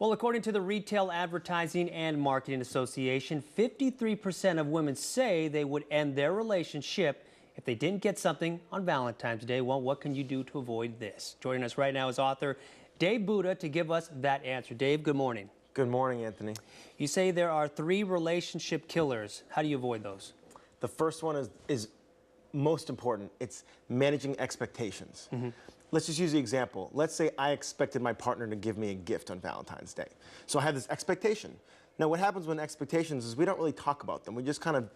Well, according to the Retail Advertising and Marketing Association, 53% of women say they would end their relationship if they didn't get something on Valentine's Day. Well, what can you do to avoid this? Joining us right now is author Dave Booda to give us that answer. Dave, good morning. Good morning, Anthony. You say there are 3 relationship killers. How do you avoid those? The first one is most important. It's managing expectations. Let's just use the example. Let's say I expected my partner to give me a gift on Valentine's Day. So I have this expectation. Now what happens when expectations is we don't really talk about them. We just kind of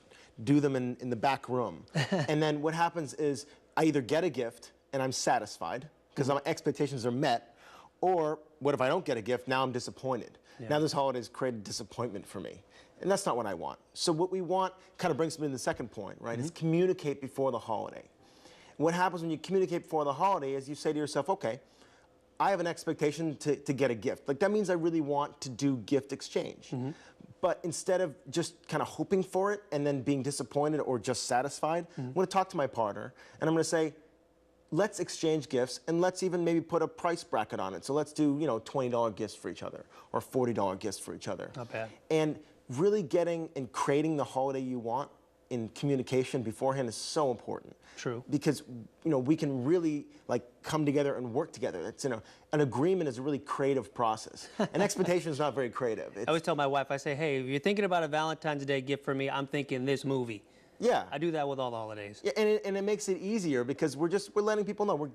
do them in the back room. And then what happens is I either get a gift and I'm satisfied because my expectations are met, or what if I don't get a gift? Now I'm disappointed. Now this holiday's created disappointment for me. And that's not what I want. So what we want kind of brings me to the second point, right? Is communicate before the holiday. What happens when you communicate before the holiday is you say to yourself, okay, I have an expectation to get a gift. Like that means I really want to do gift exchange. But instead of just kind of hoping for it and then being disappointed or just satisfied, I'm going to talk to my partner and I'm going to say, let's exchange gifts and let's even maybe put a price bracket on it. So let's do, you know, $20 gifts for each other or $40 gifts for each other. Not bad. And really getting and creating the holiday you want in communication beforehand is so important. True. Because, you know, we can really like come together and work together. It's, you know, an agreement is a really creative process. An expectation is not very creative. I always tell my wife, I say, hey, if you're thinking about a Valentine's Day gift for me, I'm thinking this movie. Yeah. I do that with all the holidays. Yeah, and it makes it easier because we're letting people know.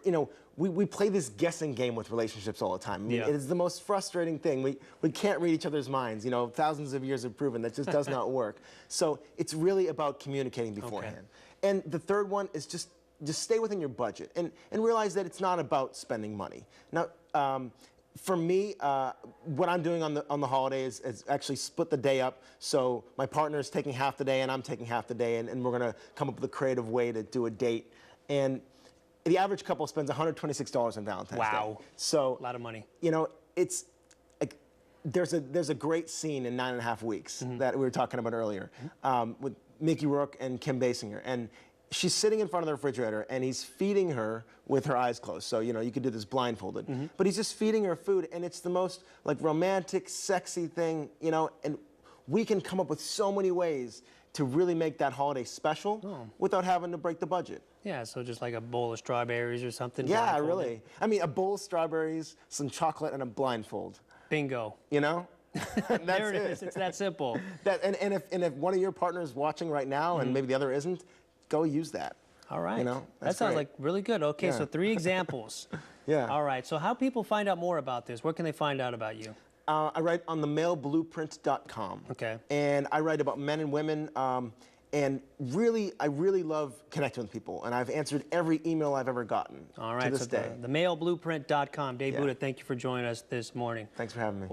You know, we play this guessing game with relationships all the time. I mean, it is the most frustrating thing. We can't read each other's minds. You know, thousands of years have proven that just does not work. So it's really about communicating beforehand. And the third one is just stay within your budget and realize that it's not about spending money. Now, for me, what I'm doing on the holidays is actually split the day up. So my partner is taking half the day and I'm taking half the day, and we're going to come up with a creative way to do a date. And the average couple spends $126 on Valentine's Day. Wow. So a lot of money. You know, it's like there's a great scene in 9.5 Weeks that we were talking about earlier with Mickey Rourke and Kim Basinger, and she's sitting in front of the refrigerator and he's feeding her with her eyes closed. So, you know, you could do this blindfolded. But he's just feeding her food and it's the most like romantic, sexy thing, you know, and we can come up with so many ways to really make that holiday special without having to break the budget. Yeah, so just like a bowl of strawberries or something. Yeah, really. I mean, a bowl of strawberries, some chocolate, and a blindfold. Bingo. You know? There it is. It's that simple. And if one of your partners is watching right now and maybe the other isn't, go use that. All right. You know, that sounds like really good. Okay, so 3 examples. Yeah. All right, so how people find out more about this? Where can they find out about you? I write on themailblueprint.com. Okay. And I write about men and women. And really, I really love connecting with people. And I've answered every email I've ever gotten to this day. Themailblueprint.com. Dave Booda, thank you for joining us this morning. Thanks for having me.